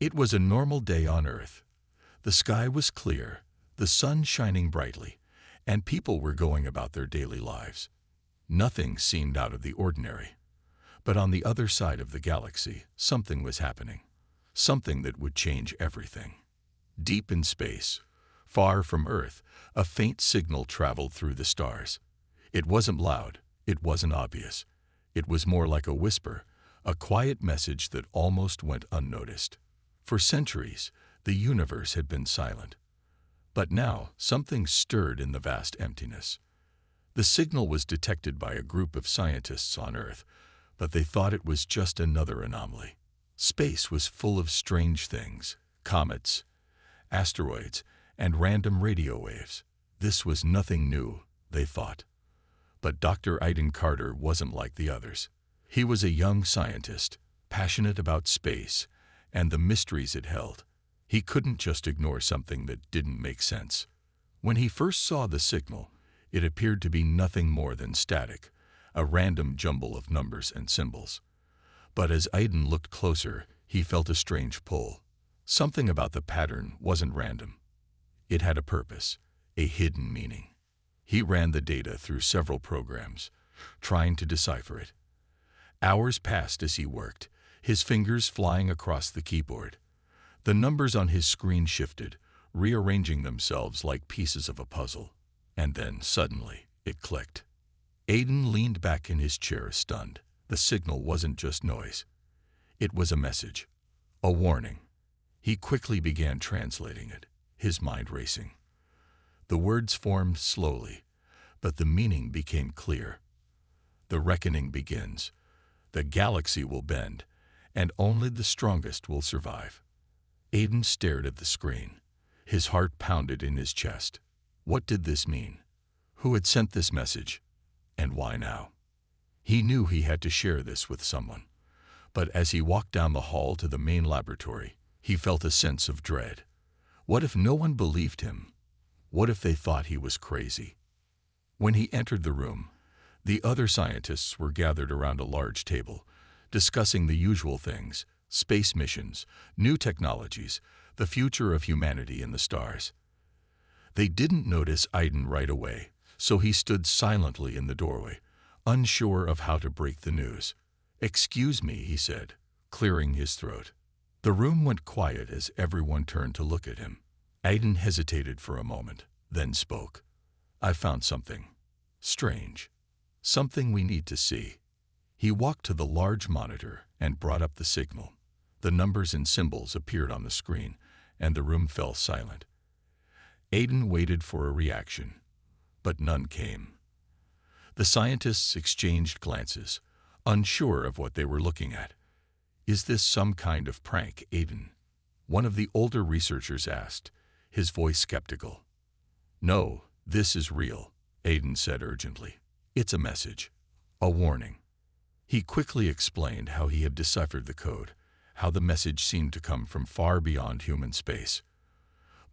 It was a normal day on Earth. The sky was clear, the sun shining brightly, and people were going about their daily lives. Nothing seemed out of the ordinary. But on the other side of the galaxy, something was happening. Something that would change everything. Deep in space, far from Earth, a faint signal traveled through the stars. It wasn't loud, it wasn't obvious. It was more like a whisper, a quiet message that almost went unnoticed. For centuries, the universe had been silent. But now, something stirred in the vast emptiness. The signal was detected by a group of scientists on Earth, but they thought it was just another anomaly. Space was full of strange things, comets, asteroids, and random radio waves. This was nothing new, they thought. But Dr. Aiden Carter wasn't like the others. He was a young scientist, passionate about space and the mysteries it held. He couldn't just ignore something that didn't make sense. When he first saw the signal, it appeared to be nothing more than static, a random jumble of numbers and symbols. But as Aiden looked closer, he felt a strange pull. Something about the pattern wasn't random. It had a purpose, a hidden meaning. He ran the data through several programs, trying to decipher it. Hours passed as he worked, his fingers flying across the keyboard. The numbers on his screen shifted, rearranging themselves like pieces of a puzzle. And then, suddenly, it clicked. Aiden leaned back in his chair, stunned. The signal wasn't just noise. It was a message, a warning. He quickly began translating it, his mind racing. The words formed slowly, but the meaning became clear. The reckoning begins. The galaxy will bend, and only the strongest will survive. Aiden stared at the screen. His heart pounded in his chest. What did this mean? Who had sent this message? And why now? He knew he had to share this with someone. But as he walked down the hall to the main laboratory, he felt a sense of dread. What if no one believed him? What if they thought he was crazy? When he entered the room, the other scientists were gathered around a large table, discussing the usual things: space missions, new technologies, the future of humanity in the stars. They didn't notice Aiden right away, so he stood silently in the doorway, unsure of how to break the news. "Excuse me," he said, clearing his throat. The room went quiet as everyone turned to look at him. Aiden hesitated for a moment, then spoke. "I found something strange. Something we need to see." He walked to the large monitor and brought up the signal. The numbers and symbols appeared on the screen, and the room fell silent. Aiden waited for a reaction, but none came. The scientists exchanged glances, unsure of what they were looking at. "Is this some kind of prank, Aiden?" one of the older researchers asked, his voice skeptical. "No, this is real," Aiden said urgently. "It's a message, a warning." He quickly explained how he had deciphered the code, how the message seemed to come from far beyond human space.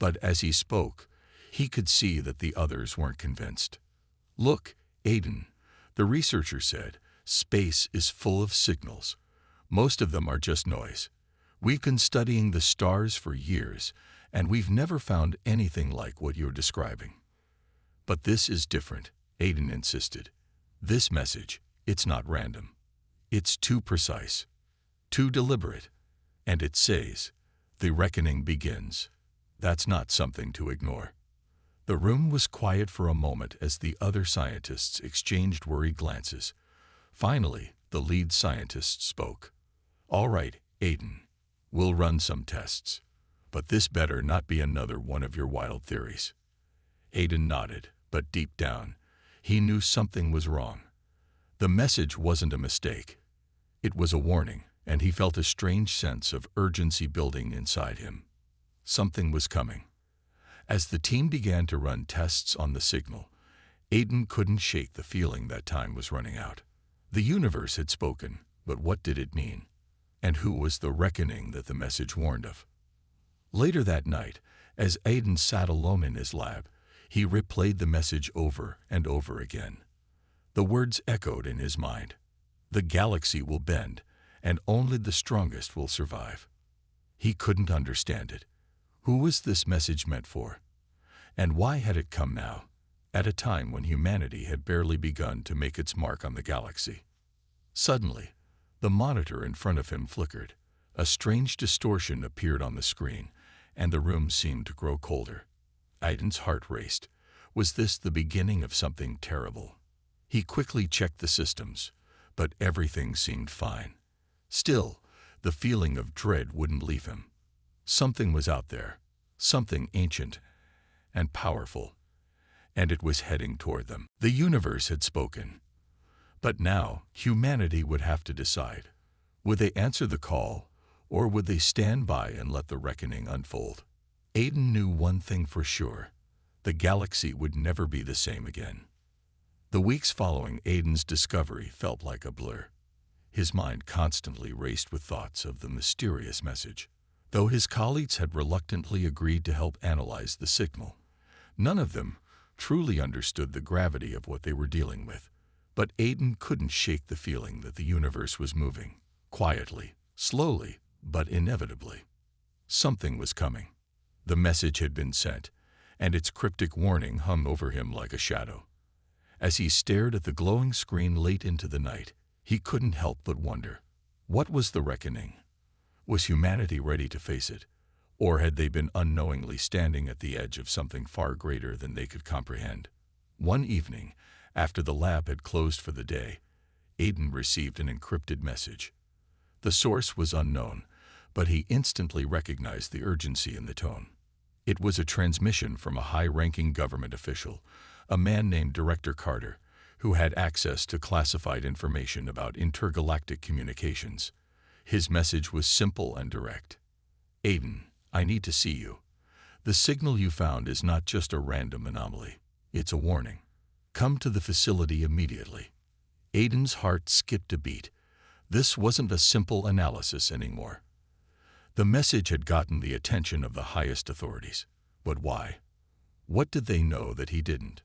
But as he spoke, he could see that the others weren't convinced. "Look, Aiden," the researcher said, "space is full of signals. Most of them are just noise. We've been studying the stars for years, and we've never found anything like what you're describing." "But this is different," Aiden insisted. "This message, it's not random. It's too precise, too deliberate. And it says, 'The reckoning begins.' That's not something to ignore." The room was quiet for a moment as the other scientists exchanged worried glances. Finally, the lead scientist spoke. "All right, Aiden, we'll run some tests. But this better not be another one of your wild theories." Aiden nodded, but deep down, he knew something was wrong. The message wasn't a mistake. It was a warning, and he felt a strange sense of urgency building inside him. Something was coming. As the team began to run tests on the signal, Aiden couldn't shake the feeling that time was running out. The universe had spoken, but what did it mean? And who was the reckoning that the message warned of? Later that night, as Aiden sat alone in his lab, he replayed the message over and over again. The words echoed in his mind. The galaxy will bend, and only the strongest will survive. He couldn't understand it. Who was this message meant for? And why had it come now, at a time when humanity had barely begun to make its mark on the galaxy? Suddenly, the monitor in front of him flickered. A strange distortion appeared on the screen, and the room seemed to grow colder. Aiden's heart raced. Was this the beginning of something terrible? He quickly checked the systems, but everything seemed fine. Still, the feeling of dread wouldn't leave him. Something was out there, something ancient and powerful, and it was heading toward them. The universe had spoken. But now, humanity would have to decide. Would they answer the call, or would they stand by and let the reckoning unfold? Aiden knew one thing for sure. The galaxy would never be the same again. The weeks following Aiden's discovery felt like a blur. His mind constantly raced with thoughts of the mysterious message. Though his colleagues had reluctantly agreed to help analyze the signal, none of them truly understood the gravity of what they were dealing with. But Aiden couldn't shake the feeling that the universe was moving, quietly, slowly, but inevitably. Something was coming. The message had been sent, and its cryptic warning hung over him like a shadow. As he stared at the glowing screen late into the night, he couldn't help but wonder, what was the reckoning? Was humanity ready to face it, or had they been unknowingly standing at the edge of something far greater than they could comprehend? One evening, after the lab had closed for the day, Aiden received an encrypted message. The source was unknown, but he instantly recognized the urgency in the tone. It was a transmission from a high-ranking government official, a man named Director Carter, who had access to classified information about intergalactic communications. His message was simple and direct. Aiden, I need to see you. The signal you found is not just a random anomaly. It's a warning. Come to the facility immediately. Aiden's heart skipped a beat. This wasn't a simple analysis anymore. The message had gotten the attention of the highest authorities. But why? What did they know that he didn't?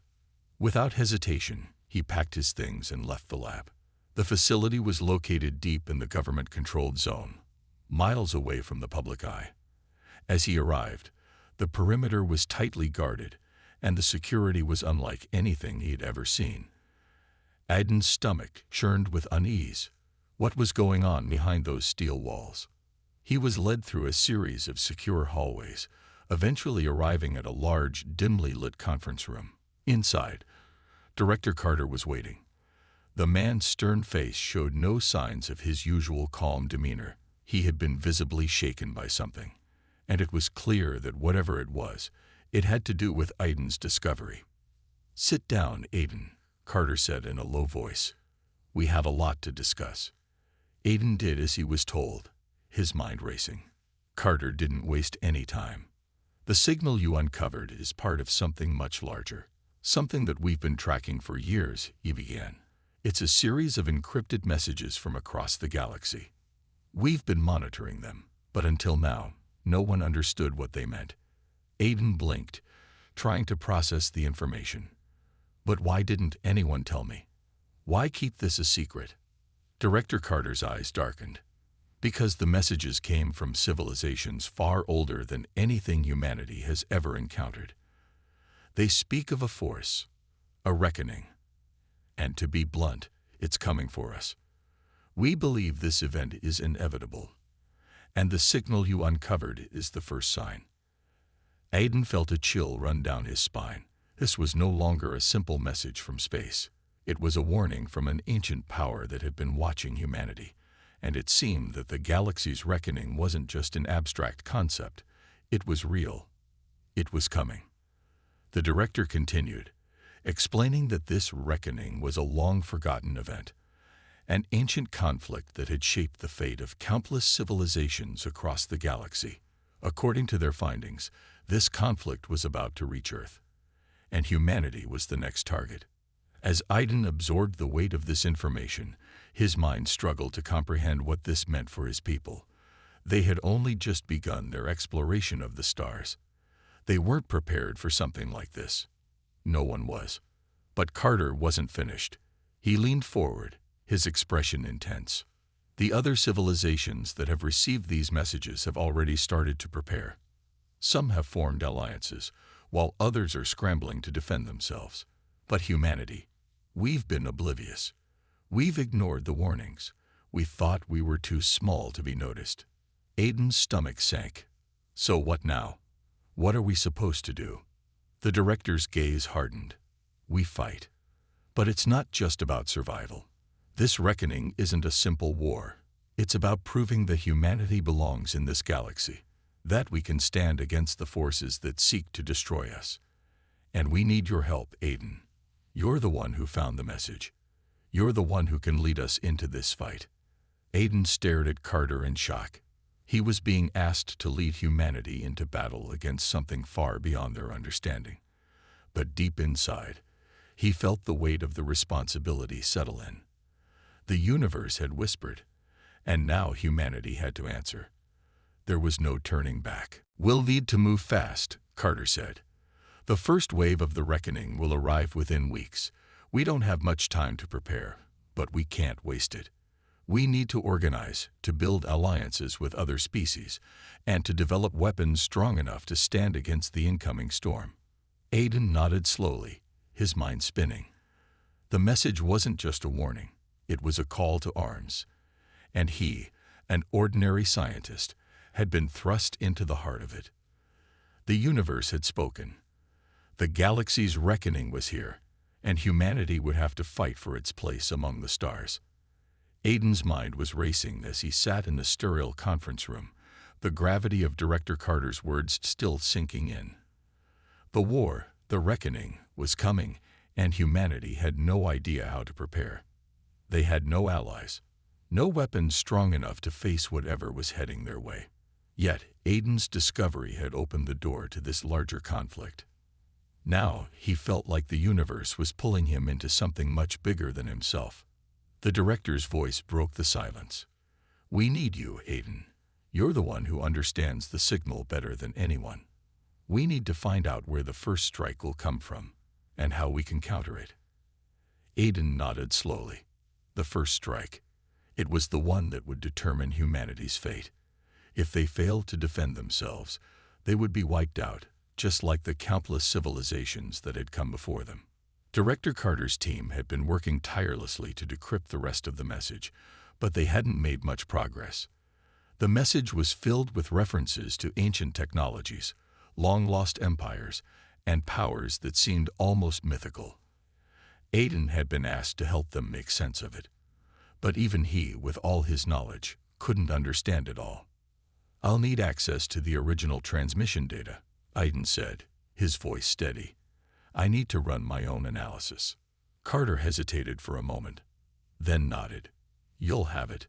Without hesitation, he packed his things and left the lab. The facility was located deep in the government-controlled zone, miles away from the public eye. As he arrived, the perimeter was tightly guarded, and the security was unlike anything he had ever seen. Aiden's stomach churned with unease. What was going on behind those steel walls? He was led through a series of secure hallways, eventually arriving at a large, dimly lit conference room. Inside, Director Carter was waiting. The man's stern face showed no signs of his usual calm demeanor. He had been visibly shaken by something, and it was clear that whatever it was, it had to do with Aiden's discovery. Sit down, Aiden, Carter said in a low voice. We have a lot to discuss. Aiden did as he was told, his mind racing. Carter didn't waste any time. The signal you uncovered is part of something much larger, something that we've been tracking for years, he began. It's a series of encrypted messages from across the galaxy. We've been monitoring them, but until now, no one understood what they meant. Aiden blinked, trying to process the information. But why didn't anyone tell me? Why keep this a secret? Director Carter's eyes darkened. Because the messages came from civilizations far older than anything humanity has ever encountered. They speak of a force, a reckoning. And to be blunt, it's coming for us. We believe this event is inevitable, and the signal you uncovered is the first sign. Aiden felt a chill run down his spine. This was no longer a simple message from space. It was a warning from an ancient power that had been watching humanity, and it seemed that the galaxy's reckoning wasn't just an abstract concept. It was real. It was coming. The director continued, explaining that this reckoning was a long-forgotten event, an ancient conflict that had shaped the fate of countless civilizations across the galaxy. According to their findings, this conflict was about to reach Earth, and humanity was the next target. As Aiden absorbed the weight of this information, his mind struggled to comprehend what this meant for his people. They had only just begun their exploration of the stars. They weren't prepared for something like this. No one was. But Carter wasn't finished. He leaned forward, his expression intense. The other civilizations that have received these messages have already started to prepare. Some have formed alliances, while others are scrambling to defend themselves. But humanity, we've been oblivious. We've ignored the warnings. We thought we were too small to be noticed. Aiden's stomach sank. So what now? What are we supposed to do? The director's gaze hardened. We fight. But it's not just about survival. This reckoning isn't a simple war. It's about proving that humanity belongs in this galaxy, that we can stand against the forces that seek to destroy us. And we need your help, Aiden. You're the one who found the message. You're the one who can lead us into this fight. Aiden stared at Carter in shock. He was being asked to lead humanity into battle against something far beyond their understanding. But deep inside, he felt the weight of the responsibility settle in. The universe had whispered, and now humanity had to answer. There was no turning back. We'll need to move fast, Carter said. The first wave of the reckoning will arrive within weeks. We don't have much time to prepare, but we can't waste it. We need to organize, to build alliances with other species, and to develop weapons strong enough to stand against the incoming storm. Aiden nodded slowly, his mind spinning. The message wasn't just a warning. It was a call to arms. And he, an ordinary scientist, had been thrust into the heart of it. The universe had spoken. The galaxy's reckoning was here, and humanity would have to fight for its place among the stars. Aiden's mind was racing as he sat in the sterile conference room, the gravity of Director Carter's words still sinking in. The war, the reckoning, was coming, and humanity had no idea how to prepare. They had no allies, no weapons strong enough to face whatever was heading their way. Yet, Aiden's discovery had opened the door to this larger conflict. Now, he felt like the universe was pulling him into something much bigger than himself. The director's voice broke the silence. We need you, Aiden. You're the one who understands the signal better than anyone. We need to find out where the first strike will come from, and how we can counter it. Aiden nodded slowly. The first strike. It was the one that would determine humanity's fate. If they failed to defend themselves, they would be wiped out, just like the countless civilizations that had come before them. Director Carter's team had been working tirelessly to decrypt the rest of the message, but they hadn't made much progress. The message was filled with references to ancient technologies, long-lost empires, and powers that seemed almost mythical. Aiden had been asked to help them make sense of it, but even he, with all his knowledge, couldn't understand it all. I'll need access to the original transmission data, Aiden said, his voice steady. I need to run my own analysis. Carter hesitated for a moment, then nodded. You'll have it.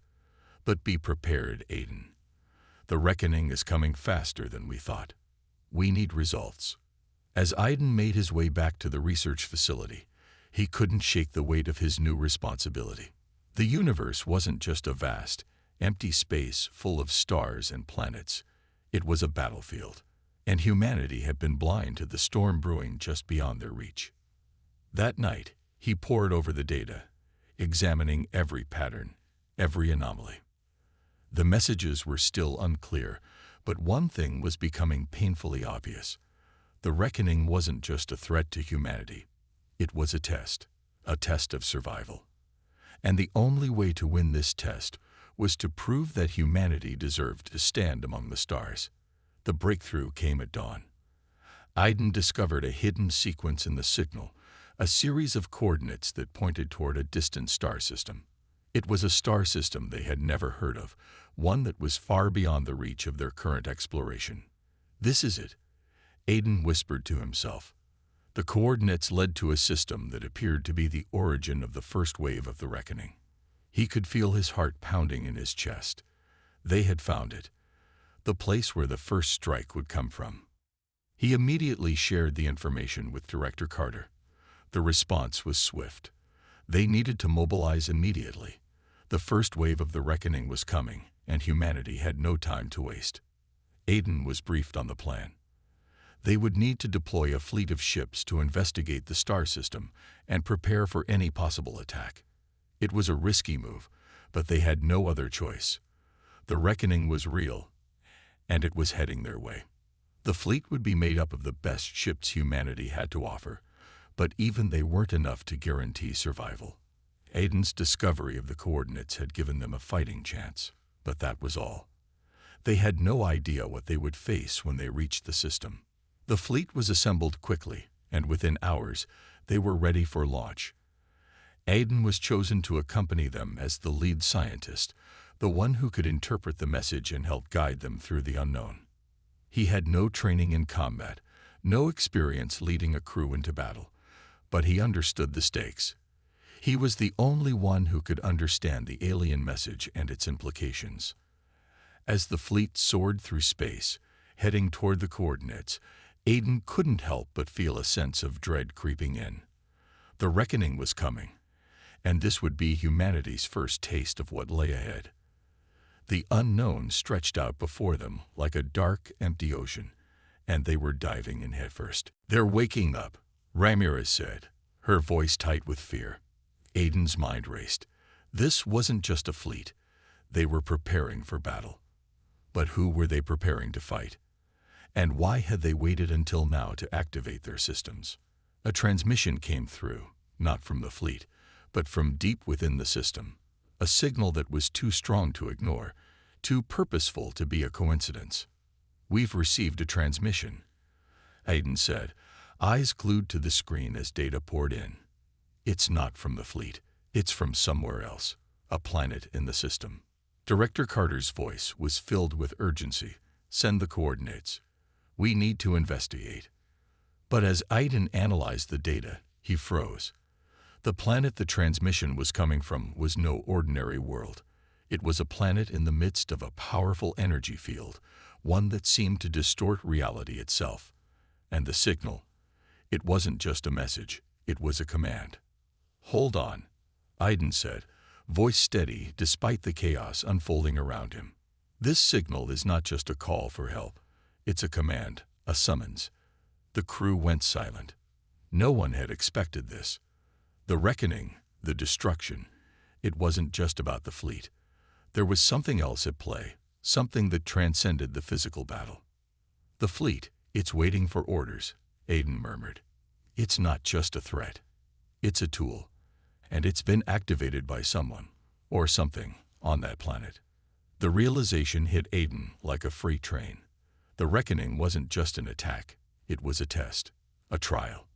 But be prepared, Aiden. The reckoning is coming faster than we thought. We need results. As Aiden made his way back to the research facility, he couldn't shake the weight of his new responsibility. The universe wasn't just a vast, empty space full of stars and planets. It was a battlefield, and humanity had been blind to the storm brewing just beyond their reach. That night, he pored over the data, examining every pattern, every anomaly. The messages were still unclear, but one thing was becoming painfully obvious. The reckoning wasn't just a threat to humanity. It was a test of survival. And the only way to win this test was to prove that humanity deserved to stand among the stars. The breakthrough came at dawn. Aiden discovered a hidden sequence in the signal, a series of coordinates that pointed toward a distant star system. It was a star system they had never heard of, one that was far beyond the reach of their current exploration. This is it, Aiden whispered to himself. The coordinates led to a system that appeared to be the origin of the first wave of the reckoning. He could feel his heart pounding in his chest. They had found it, the place where the first strike would come from. He immediately shared the information with Director Carter. The response was swift. They needed to mobilize immediately. The first wave of the reckoning was coming, and humanity had no time to waste. Aiden was briefed on the plan. They would need to deploy a fleet of ships to investigate the star system and prepare for any possible attack. It was a risky move, But they had no other choice. The reckoning was real, and it was heading their way. The fleet would be made up of the best ships humanity had to offer, but even they weren't enough to guarantee survival. Aiden's discovery of the coordinates had given them a fighting chance, but that was all. They had no idea what they would face when they reached the system. The fleet was assembled quickly, and within hours, they were ready for launch. Aiden was chosen to accompany them as the lead scientist, the one who could interpret the message and help guide them through the unknown. He had no training in combat, no experience leading a crew into battle, but he understood the stakes. He was the only one who could understand the alien message and its implications. As the fleet soared through space, heading toward the coordinates, Aiden couldn't help but feel a sense of dread creeping in. The reckoning was coming, and this would be humanity's first taste of what lay ahead. The unknown stretched out before them like a dark, empty ocean, and they were diving in headfirst. "They're waking up," Ramirez said, her voice tight with fear. Aiden's mind raced. This wasn't just a fleet. They were preparing for battle. But who were they preparing to fight? And why had they waited until now to activate their systems? A transmission came through, not from the fleet, but from deep within the system. A signal that was too strong to ignore, too purposeful to be a coincidence. "We've received a transmission," Aiden said, eyes glued to the screen as data poured in. "It's not from the fleet. It's from somewhere else, a planet in the system." Director Carter's voice was filled with urgency. "Send the coordinates. We need to investigate." But as Aiden analyzed the data, he froze. The planet the transmission was coming from was no ordinary world. It was a planet in the midst of a powerful energy field, one that seemed to distort reality itself. And the signal, it wasn't just a message, it was a command. "Hold on," Aiden said, voice steady despite the chaos unfolding around him. "This signal is not just a call for help. It's a command, a summons." The crew went silent. No one had expected this. The reckoning, the destruction, it wasn't just about the fleet. There was something else at play, something that transcended the physical battle. "The fleet, it's waiting for orders," Aiden murmured. "It's not just a threat. It's a tool, and it's been activated by someone, or something, on that planet." The realization hit Aiden like a freight train. The reckoning wasn't just an attack, it was a test, a trial,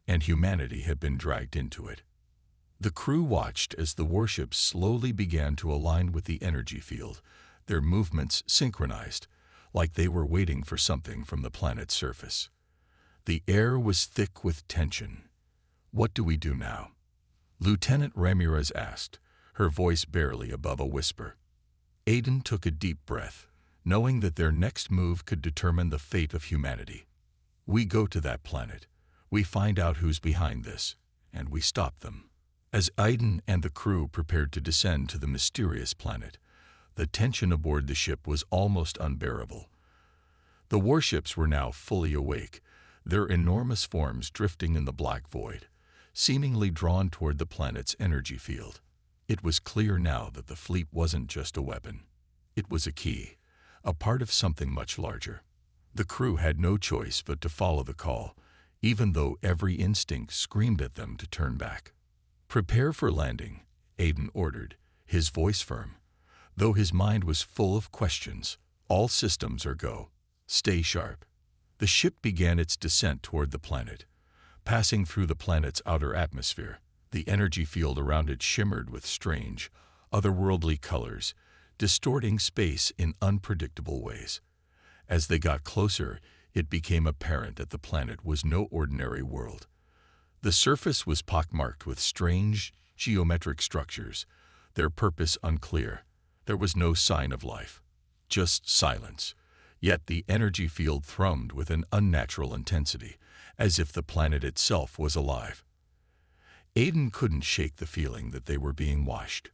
and humanity had been dragged into it. The crew watched as the warships slowly began to align with the energy field, their movements synchronized, like they were waiting for something from the planet's surface. The air was thick with tension. "What do we do now?" Lieutenant Ramirez asked, her voice barely above a whisper. Aiden took a deep breath, knowing that their next move could determine the fate of humanity. "We go to that planet. We find out who's behind this, and we stop them." As Aiden and the crew prepared to descend to the mysterious planet, the tension aboard the ship was almost unbearable. The warships were now fully awake, their enormous forms drifting in the black void, seemingly drawn toward the planet's energy field. It was clear now that the fleet wasn't just a weapon. It was a key, a part of something much larger. The crew had no choice but to follow the call, even though every instinct screamed at them to turn back. "Prepare for landing," Aiden ordered, his voice firm. Though his mind was full of questions, "All systems are go. Stay sharp." The ship began its descent toward the planet. Passing through the planet's outer atmosphere, the energy field around it shimmered with strange, otherworldly colors, distorting space in unpredictable ways. As they got closer, it became apparent that the planet was no ordinary world. The surface was pockmarked with strange, geometric structures, their purpose unclear. There was no sign of life, just silence. Yet the energy field thrummed with an unnatural intensity, as if the planet itself was alive. Aiden couldn't shake the feeling that they were being watched.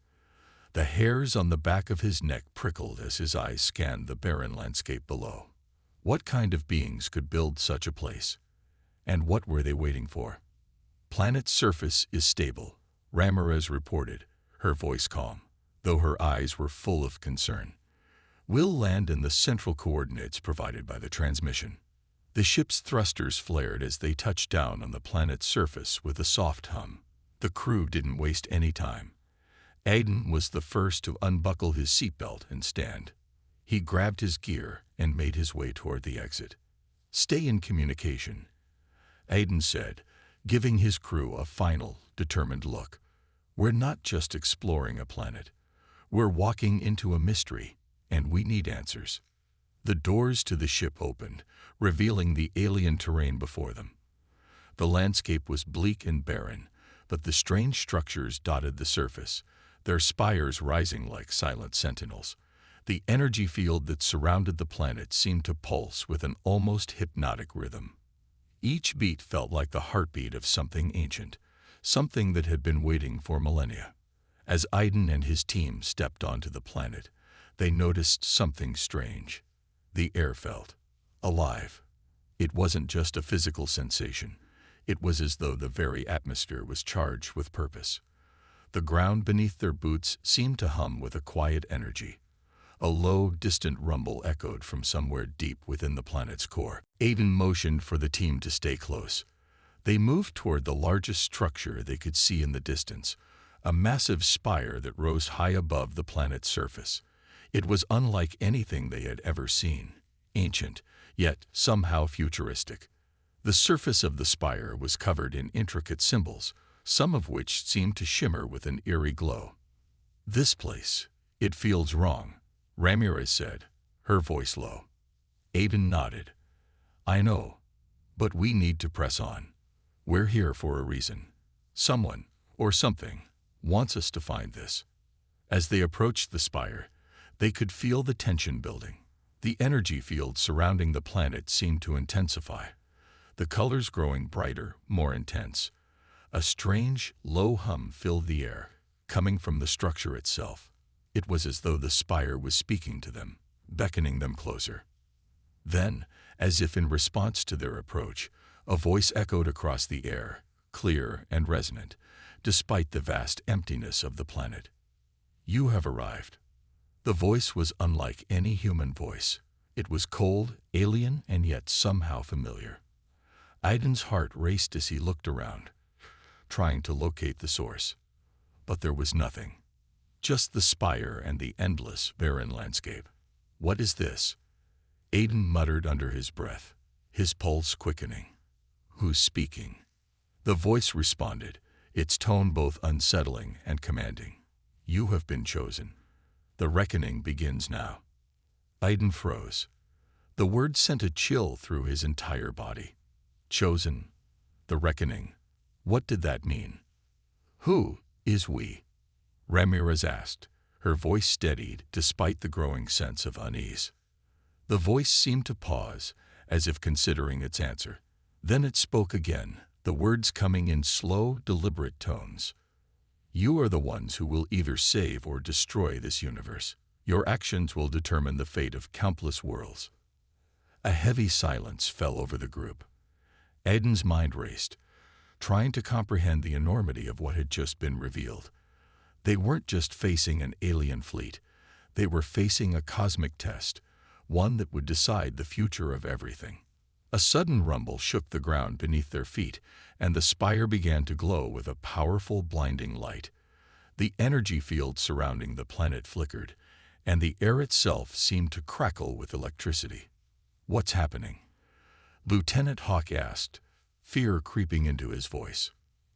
The hairs on the back of his neck prickled as his eyes scanned the barren landscape below. What kind of beings could build such a place? And what were they waiting for? "Planet's surface is stable," Ramirez reported, her voice calm. though her eyes were full of concern. "We'll land in the central coordinates provided by the transmission." The ship's thrusters flared as they touched down on the planet's surface with a soft hum. The crew didn't waste any time. Aiden was the first to unbuckle his seatbelt and stand. He grabbed his gear and made his way toward the exit. "Stay in communication," Aiden said, giving his crew a final, determined look. "We're not just exploring a planet. We're walking into a mystery, and we need answers." The doors to the ship opened, revealing the alien terrain before them. The landscape was bleak and barren, but the strange structures dotted the surface, their spires rising like silent sentinels. The energy field that surrounded the planet seemed to pulse with an almost hypnotic rhythm. Each beat felt like the heartbeat of something ancient, something that had been waiting for millennia. As Aiden and his team stepped onto the planet, they noticed something strange. The air felt alive. It wasn't just a physical sensation. It was as though the very atmosphere was charged with purpose. The ground beneath their boots seemed to hum with a quiet energy. A low, distant rumble echoed from somewhere deep within the planet's core. Aiden motioned for the team to stay close. They moved toward the largest structure they could see in the distance, a massive spire that rose high above the planet's surface. It was unlike anything they had ever seen, ancient, yet somehow futuristic. The surface of the spire was covered in intricate symbols, some of which seemed to shimmer with an eerie glow. "This place, it feels wrong," Ramirez said, her voice low. Aiden nodded. "I know, but we need to press on. We're here for a reason. Someone, or something, wants us to find this." As they approached the spire, they could feel the tension building. The energy field surrounding the planet seemed to intensify, the colors growing brighter, more intense. A strange, low hum filled the air, coming from the structure itself. It was as though the spire was speaking to them, beckoning them closer. Then, as if in response to their approach, a voice echoed across the air, clear and resonant, despite the vast emptiness of the planet. "You have arrived." The voice was unlike any human voice. It was cold, alien, and yet somehow familiar. Aiden's heart raced as he looked around, trying to locate the source. But there was nothing. Just the spire and the endless, barren landscape. "What is this?" Aiden muttered under his breath, his pulse quickening. "Who's speaking?" The voice responded, its tone both unsettling and commanding. "You have been chosen. The reckoning begins now." Aiden froze. The word sent a chill through his entire body. Chosen. The reckoning. What did that mean? "Who is we?" Ramirez asked, her voice steadied despite the growing sense of unease. The voice seemed to pause, as if considering its answer. Then it spoke again, the words coming in slow, deliberate tones. "You are the ones who will either save or destroy this universe. Your actions will determine the fate of countless worlds." A heavy silence fell over the group. Aiden's mind raced, trying to comprehend the enormity of what had just been revealed. They weren't just facing an alien fleet. They were facing a cosmic test, one that would decide the future of everything. A sudden rumble shook the ground beneath their feet, and the spire began to glow with a powerful, blinding light. The energy field surrounding the planet flickered, and the air itself seemed to crackle with electricity. "What's happening?" Lieutenant Hawk asked, fear creeping into his voice.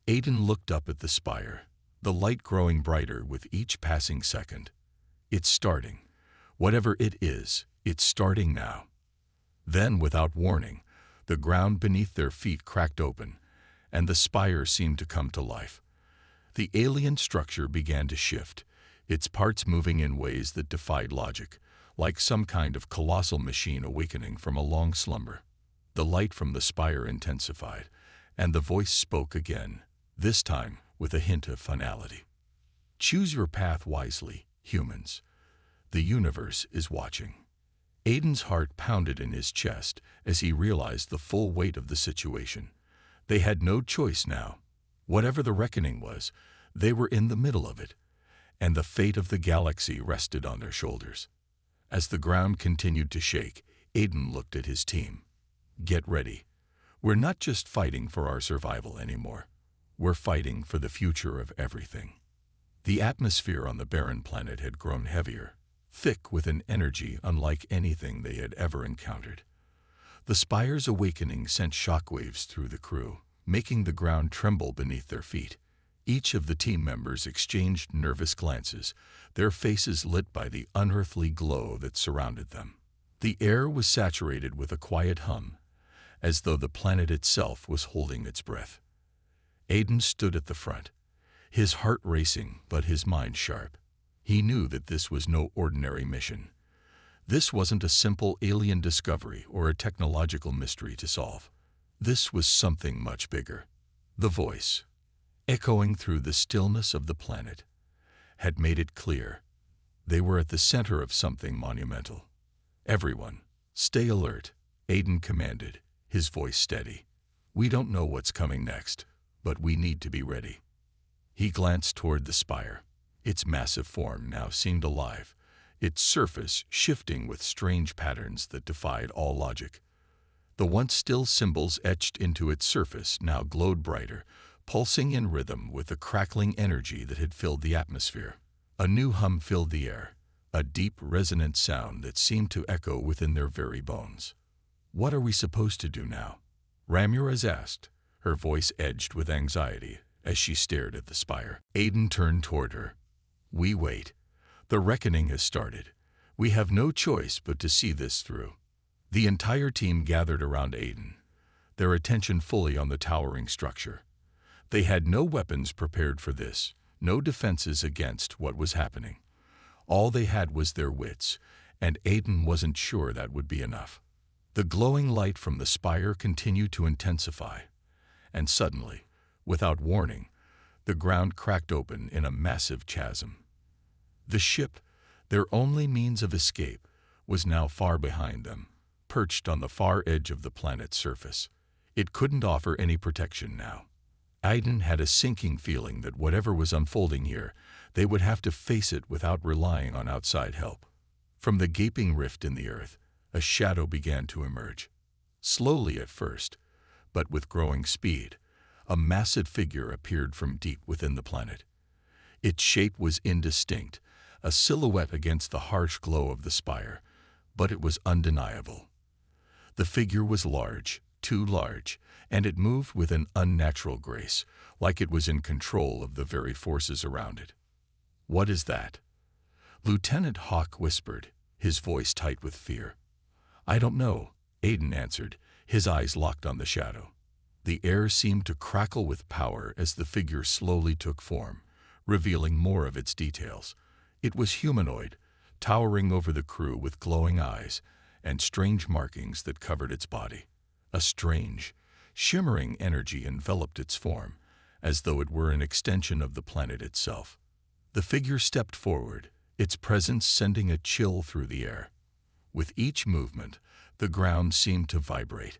Aiden looked up at the spire, the light growing brighter with each passing second. "It's starting. Whatever it is, it's starting now." Then, without warning, the ground beneath their feet cracked open, and the spire seemed to come to life. The alien structure began to shift, its parts moving in ways that defied logic, like some kind of colossal machine awakening from a long slumber. The light from the spire intensified, and the voice spoke again, this time with a hint of finality. "Choose your path wisely, humans. The universe is watching." Aiden's heart pounded in his chest as he realized the full weight of the situation. They had no choice now. Whatever the reckoning was, they were in the middle of it. and the fate of the galaxy rested on their shoulders. As the ground continued to shake, Aiden looked at his team. Get ready. We're not just fighting for our survival anymore. We're fighting for the future of everything. The atmosphere on the barren planet had grown heavier, thick with an energy unlike anything they had ever encountered. The spire's awakening sent shockwaves through the crew, making the ground tremble beneath their feet. Each of the team members exchanged nervous glances, their faces lit by the unearthly glow that surrounded them. The air was saturated with a quiet hum, as though the planet itself was holding its breath. Aiden stood at the front, his heart racing but his mind sharp. He knew that this was no ordinary mission. This wasn't a simple alien discovery or a technological mystery to solve. This was something much bigger. The voice, echoing through the stillness of the planet, had made it clear. They were at the center of something monumental. Everyone, stay alert, Aiden commanded, his voice steady. We don't know what's coming next, but we need to be ready. He glanced toward the spire. Its massive form now seemed alive, its surface shifting with strange patterns that defied all logic. The once still symbols etched into its surface now glowed brighter, pulsing in rhythm with the crackling energy that had filled the atmosphere. A new hum filled the air, a deep, resonant sound that seemed to echo within their very bones. What are we supposed to do now? Ramirez asked, her voice edged with anxiety as she stared at the spire. Aiden turned toward her. We wait. The reckoning has started. We have no choice but to see this through. The entire team gathered around Aiden, their attention fully on the towering structure. They had no weapons prepared for this, no defenses against what was happening. All they had was their wits, and Aiden wasn't sure that would be enough. The glowing light from the spire continued to intensify, and suddenly, without warning, the ground cracked open in a massive chasm. The ship, their only means of escape, was now far behind them, perched on the far edge of the planet's surface. It couldn't offer any protection now. Aiden had a sinking feeling that whatever was unfolding here, they would have to face it without relying on outside help. From the gaping rift in the earth, a shadow began to emerge. Slowly at first, but with growing speed, a massive figure appeared from deep within the planet. Its shape was indistinct, a silhouette against the harsh glow of the spire, but it was undeniable. The figure was large, too large, and it moved with an unnatural grace, like it was in control of the very forces around it. What is that? Lieutenant Hawk whispered, his voice tight with fear. I don't know, Aiden answered, his eyes locked on the shadow. The air seemed to crackle with power as the figure slowly took form, revealing more of its details. It was humanoid, towering over the crew with glowing eyes and strange markings that covered its body. A strange, shimmering energy enveloped its form, as though it were an extension of the planet itself. The figure stepped forward, its presence sending a chill through the air. With each movement, the ground seemed to vibrate,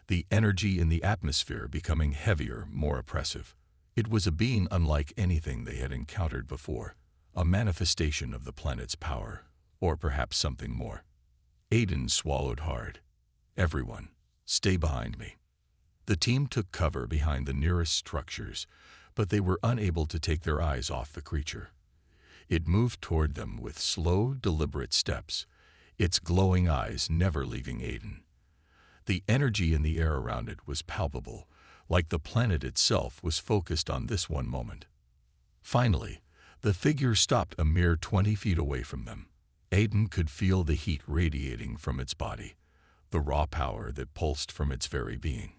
the energy in the atmosphere becoming heavier, more oppressive. It was a being unlike anything they had encountered before, a manifestation of the planet's power, or perhaps something more. Aiden swallowed hard. Everyone, stay behind me. The team took cover behind the nearest structures, but they were unable to take their eyes off the creature. It moved toward them with slow, deliberate steps, its glowing eyes never leaving Aiden. The energy in the air around it was palpable, like the planet itself was focused on this one moment. Finally, the figure stopped a mere 20 feet away from them. Aiden could feel the heat radiating from its body, the raw power that pulsed from its very being.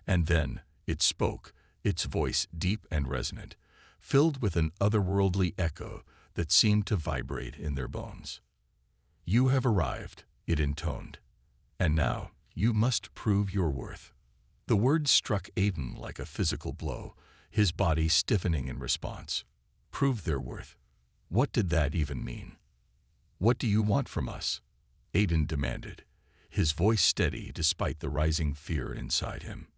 And then it spoke, its voice deep and resonant, filled with an otherworldly echo that seemed to vibrate in their bones. You have arrived, it intoned, and now you must prove your worth. The words struck Aiden like a physical blow, his body stiffening in response. Prove their worth. What did that even mean? What do you want from us? Aiden demanded, his voice steady despite the rising fear inside him.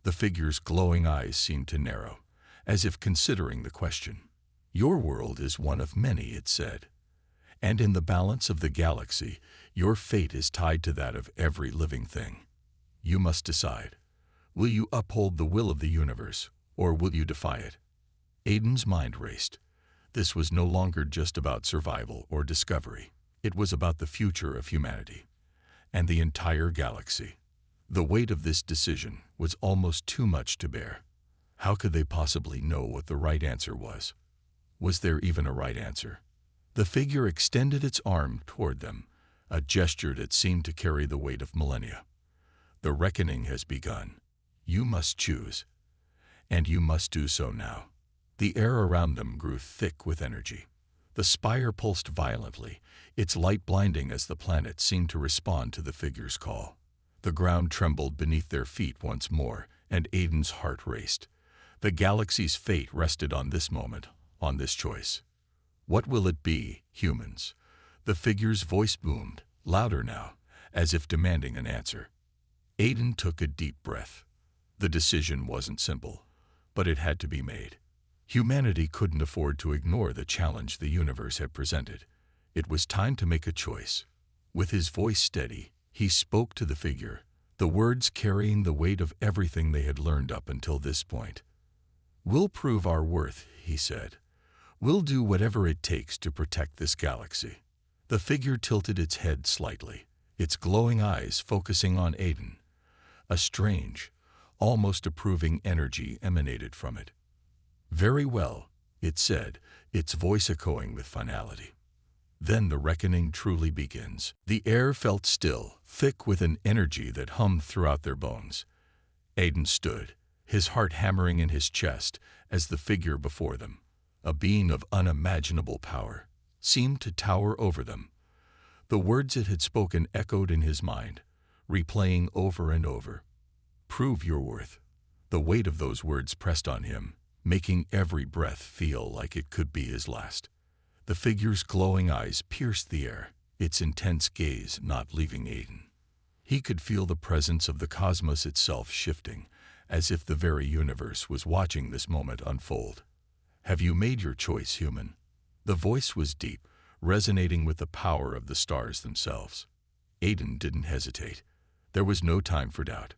The figure's glowing eyes seemed to narrow, as if considering the question. Your world is one of many, it said, and in the balance of the galaxy, your fate is tied to that of every living thing. You must decide. Will you uphold the will of the universe, or will you defy it? Aiden's mind raced. This was no longer just about survival or discovery. It was about the future of humanity and the entire galaxy. The weight of this decision was almost too much to bear. How could they possibly know what the right answer was? Was there even a right answer? The figure extended its arm toward them, a gesture that seemed to carry the weight of millennia. The reckoning has begun. You must choose, and you must do so now. The air around them grew thick with energy. The spire pulsed violently, its light blinding as the planet seemed to respond to the figure's call. The ground trembled beneath their feet once more, and Aiden's heart raced. The galaxy's fate rested on this moment, on this choice. What will it be, humans? The figure's voice boomed, louder now, as if demanding an answer. Aiden took a deep breath. The decision wasn't simple, but it had to be made. Humanity couldn't afford to ignore the challenge the universe had presented. It was time to make a choice. With his voice steady, he spoke to the figure, the words carrying the weight of everything they had learned up until this point. "We'll prove our worth," he said. "We'll do whatever it takes to protect this galaxy." The figure tilted its head slightly, its glowing eyes focusing on Aiden. A strange, almost approving energy emanated from it. "Very well," it said, its voice echoing with finality. Then the reckoning truly begins. The air felt still, thick with an energy that hummed throughout their bones. Aiden stood, his heart hammering in his chest as the figure before them, a being of unimaginable power, seemed to tower over them. The words it had spoken echoed in his mind, replaying over and over. "Prove your worth." The weight of those words pressed on him, making every breath feel like it could be his last. The figure's glowing eyes pierced the air, its intense gaze not leaving Aiden. He could feel the presence of the cosmos itself shifting, as if the very universe was watching this moment unfold. "Have you made your choice, human?" The voice was deep, resonating with the power of the stars themselves. Aiden didn't hesitate. There was no time for doubt.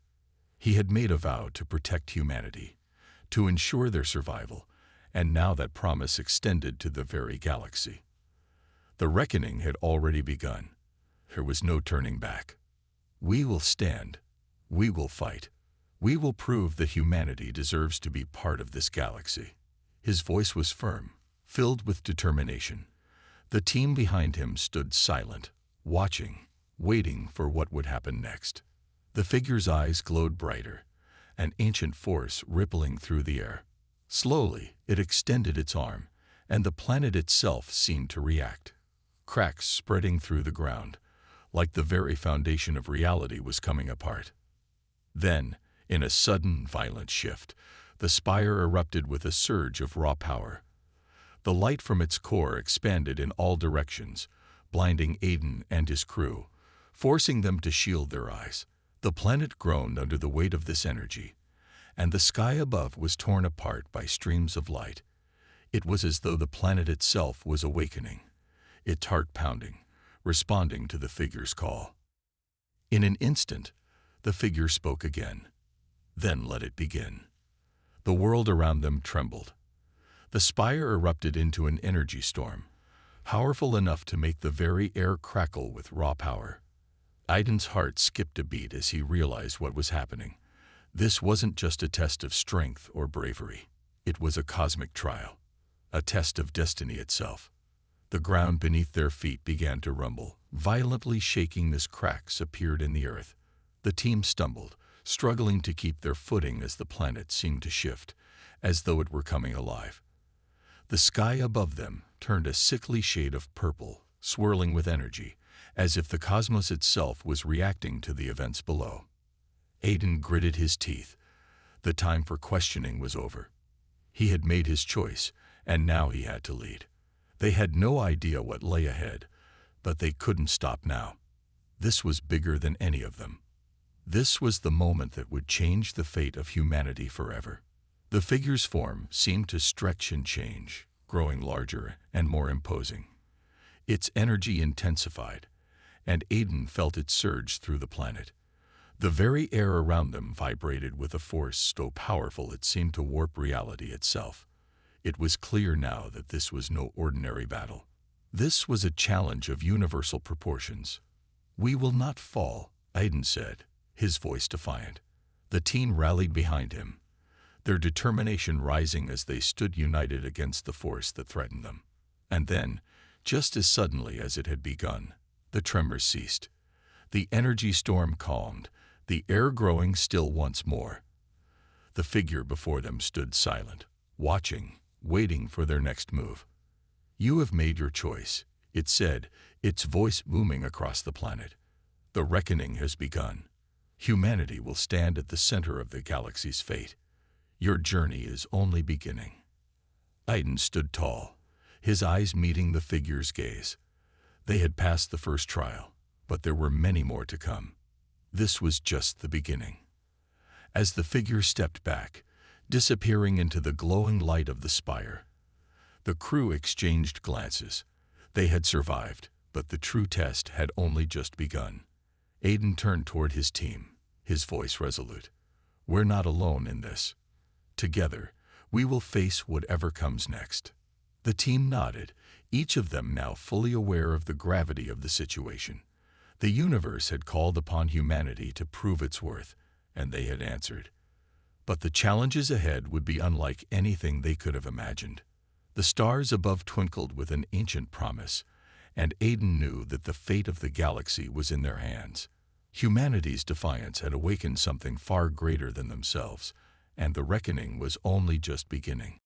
He had made a vow to protect humanity, to ensure their survival, and now that promise extended to the very galaxy. The reckoning had already begun. There was no turning back. "We will stand. We will fight. We will prove that humanity deserves to be part of this galaxy." His voice was firm, filled with determination. The team behind him stood silent, watching, waiting for what would happen next. The figure's eyes glowed brighter, an ancient force rippling through the air. Slowly, it extended its arm, and the planet itself seemed to react. Cracks spreading through the ground, like the very foundation of reality was coming apart. Then, in a sudden, violent shift, the spire erupted with a surge of raw power. The light from its core expanded in all directions, blinding Aiden and his crew, forcing them to shield their eyes. The planet groaned under the weight of this energy, and the sky above was torn apart by streams of light. It was as though the planet itself was awakening, its heart pounding, responding to the figure's call. In an instant, the figure spoke again. Then let it begin. The world around them trembled. The spire erupted into an energy storm, powerful enough to make the very air crackle with raw power. Aiden's heart skipped a beat as he realized what was happening. This wasn't just a test of strength or bravery. It was a cosmic trial, a test of destiny itself. The ground beneath their feet began to rumble, violently shaking as cracks appeared in the earth. The team stumbled, struggling to keep their footing as the planet seemed to shift, as though it were coming alive. The sky above them turned a sickly shade of purple, swirling with energy, as if the cosmos itself was reacting to the events below. Aiden gritted his teeth. The time for questioning was over. He had made his choice, and now he had to lead. They had no idea what lay ahead, but they couldn't stop now. This was bigger than any of them. This was the moment that would change the fate of humanity forever. The figure's form seemed to stretch and change, growing larger and more imposing. Its energy intensified, and Aiden felt it surge through the planet. The very air around them vibrated with a force so powerful it seemed to warp reality itself. It was clear now that this was no ordinary battle. This was a challenge of universal proportions. "We will not fall," Aiden said, his voice defiant. The team rallied behind him, their determination rising as they stood united against the force that threatened them. And then, just as suddenly as it had begun, the tremors ceased. The energy storm calmed, the air growing still once more. The figure before them stood silent, watching, waiting for their next move. "You have made your choice," it said, its voice booming across the planet. "The reckoning has begun. Humanity will stand at the center of the galaxy's fate. Your journey is only beginning." Aiden stood tall, his eyes meeting the figure's gaze. They had passed the first trial, but there were many more to come. This was just the beginning. As the figure stepped back, disappearing into the glowing light of the spire, the crew exchanged glances. They had survived, but the true test had only just begun. Aiden turned toward his team, his voice resolute. "We're not alone in this. Together, we will face whatever comes next." The team nodded, each of them now fully aware of the gravity of the situation. The universe had called upon humanity to prove its worth, and they had answered. But the challenges ahead would be unlike anything they could have imagined. The stars above twinkled with an ancient promise, and Aiden knew that the fate of the galaxy was in their hands. Humanity's defiance had awakened something far greater than themselves, and the reckoning was only just beginning.